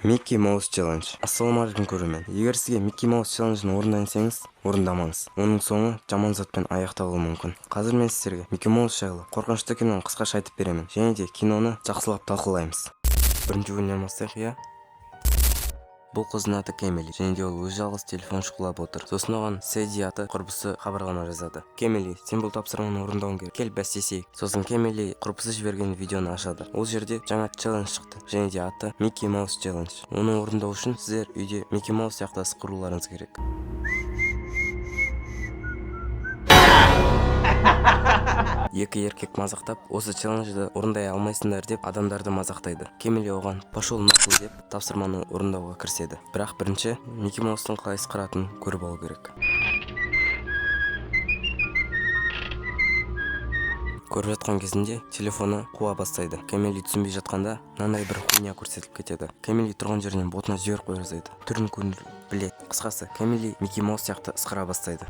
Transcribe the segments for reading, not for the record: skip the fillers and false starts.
Mickey Mouse Challenge. Ассалаумағалейкум көрермен. Егер сізге Mickey Mouse Challenge-ын орындайын десеңіз, орындамаңыз. Оның соңы жаман затпен аяқталуы мүмкін. Қазір мен сіздерге Mickey Mouse жайлы қорқынышты киноны қысқаша айтып беремін. Және де киноны жақсылап талқылаймыз. Бірінші бөлімнен бастайық, иә? Бұл қыздың аты Кэмили, және де ол өз жалғыз телефон шұқылап отыр. Сосын оған Сэдди аты құрбысы хабарлама жазады. Кэмили, сен бұл тапсырманы орындауың керек. Кел бәстесейік. Сосын Кэмили құрбысы жіберген видеоны ашады. Ол жерде жаңа челлендж шықты, және де аты Mickey Mouse Challenge. Оны орындау үшін сіздер үйде Mickey Mouse сияқты құруларыңыз керек. Екі еркек мазақтап, осы челленджді орындай алмайсыңдар деп адамдарды мазақтайды. Кэмили оған пошел нахуй деп тапсырманы орындауға кіріседі. Бірақ бірінші Mickey Mouse'тың қалай сықыратынын көріп алу керек. Көріп жатқан кезінде телефоны қуа бастайды. Кэмили түсінбей жатқанда мынандай бір хуйня көрсетіліп кетеді. Кэмили тұрған жерінен ботына жіберіп қоя жаздайды. Түрін көріп біледі. Қысқасы, Кэмили Mickey Mouse сияқты ысқыра бастайды.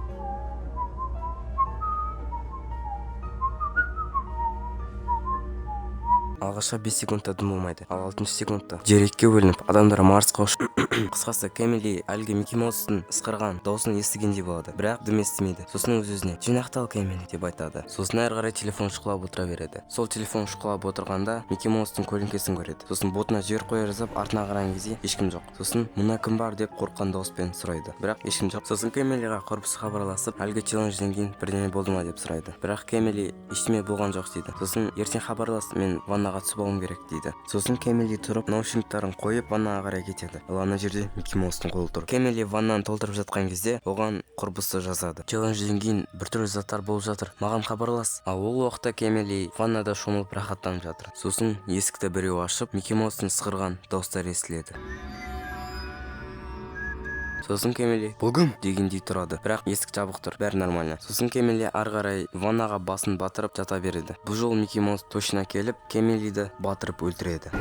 Алғашқы 5 секундта дым болмайды, ал 6 секундта жер екіге бөлініп, адамдар Марсқа ұшып. Қысқасы, Кэмили әлгі Mickey Mouse'тың ысқырған дауысын естігендей болады, бірақ дым естімейді. Сосын өз-өзіне жинақтал Кэмили деп айтады. Сосын әрі қарай телефон шұқылап отыра береді. Сол телефон шұқылап отырғанда Mickey Mouse'тың көлеңкесін көреді. Сосын ботына жіберіп қоя жазып, артына қараған кезде ешкім жоқ. Сосын мына кім бар деп қорыққан дауыспен сұрайды, бірақ ешкім жоқ. Сосын Кэмилиға құрбысы хабарласып, әлгі челленджден кейін бірдеңе болды ма деп сұрайды. Бірақ Кэмили ештеңе болған жоқ дейді. Сосын ертең хабарлас, мен ваннаға түсіп алуым керек дейді. Сосын Кэмили тұрып, наушниктарын қойып ваннаға қарай кетеді. Ал ана жерде Mickey Mouse'тың қолы тұр. Кэмили ваннаны толтырып жатқан кезде оған құрбысы жазады. Челленджден кейін біртүрлі заттар болып жатыр. Маған хабарлас. Ал ол уақытта Кэмили ваннада шомылып рахаттанып жатыр. Сосын есікті біреу ашып, Mickey Mouse'тың сықырған дауыстары естіледі. Сосын Кэмили бұл кім дегендей тұрады, бірақ есік жабық тұр, бәрі нормально. Сосын Кэмили ары қарай ваннаға басын батырып жата береді. Бұл жол Mickey Mouse точно келіп, Кэмилиді батырып өлтіреді.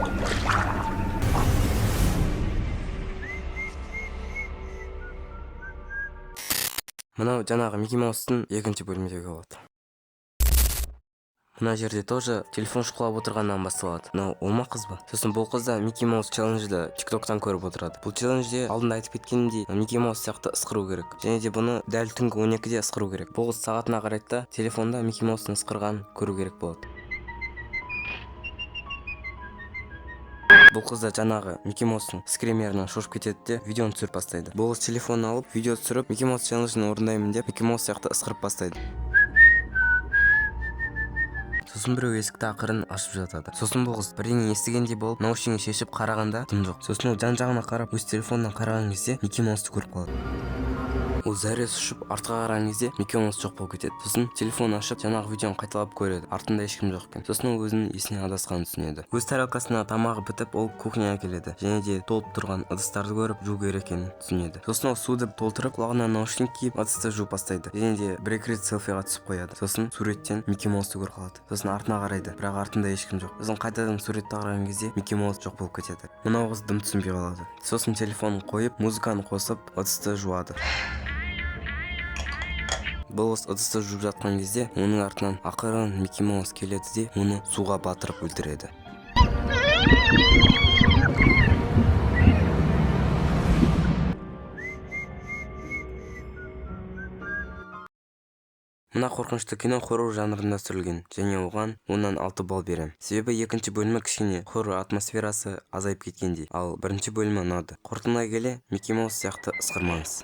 Мынау жаңағы Mickey Mouse'тың екінші бөлімдегі болады. Мына жерде тоже телефон шұқылап отырғаннан басталады. Мынау ол ма қыз ба? Сосын бұл қыз да Mickey Mouse челленджді TikTok'тан көріп отырады. Бұл челленджде алдында айтып кеткенімдей Mickey Mouse сияқты ысқыру керек. Және де бұны дәл түнгі 12-де ысқыру керек. Бұл қыз сағатына қарайды да телефонда Mickey Mouse'тың ысқырғанын көру керек болады. Бұл қыз да жаңағы Mickey Mouse'тың скримерінен шошып кетеді де видеоны түсіріп бастайды. Бұл қыз телефонын алып, видео түсіріп, Mickey Mouse челленджін орындаймын деп Mickey Mouse сияқты ысқырып бастайды. Сосын біреу есікті ақырын ашып жатады. Сосын бұл қыз бірдеңе естігендей болып, наушнигін шешіп қарағанда дым жоқ. Сосын ол жан-жағына қарап, өз телефонынан қараған кезде Mickey Mouse'ты көріп қалады. Ол зәресі ұшып, артқа қараған кезде Mickey Mouse жоқ болып кетеді. Сосын телефон ашып, жаңағы видеоны қайталап көреді. Артында ешкім жоқ екен. Сосын ол өзінің есіне адасқанын түсінеді. Өз тарелкасына тамағы бітіп, ол кухняға келеді. Және де толып тұрған ыдыстарды көріп, жуу керек екенін түсінеді. Сосын ол суды толтырып, құлағына наушник киіп, ыдысты жуып бастайды. Және де бір-екі рет селфиға түсіп қояды. Сосын суреттен Mickey Mouse'ты көріп қалады. Сосын артына қарайды, бірақ артында ешкім жоқ. Сосын қайтадан суретті қараған кезде Mickey Mouse жоқ болып кетеді. Мынау қыз дым түсінбей қалады. Сосын телефонын қойып, музыканы қосып, ыдысты жуады. Бұл қыз ыдысты жуып жатқан кезде оның артынан ақырын Mickey Mouse келеді де оны суға батырып өлтіреді. Мына қорқынышты кино хоррор жанрында түсірілген, және оған 10-6 балл берем. Себебі екінші бөлімі кішкене хоррор атмосферасы азайып кеткендей, ал бірінші бөлімі ұнады. Қорытындылай келе, Mickey Mouse сияқты ысқырмаңыз.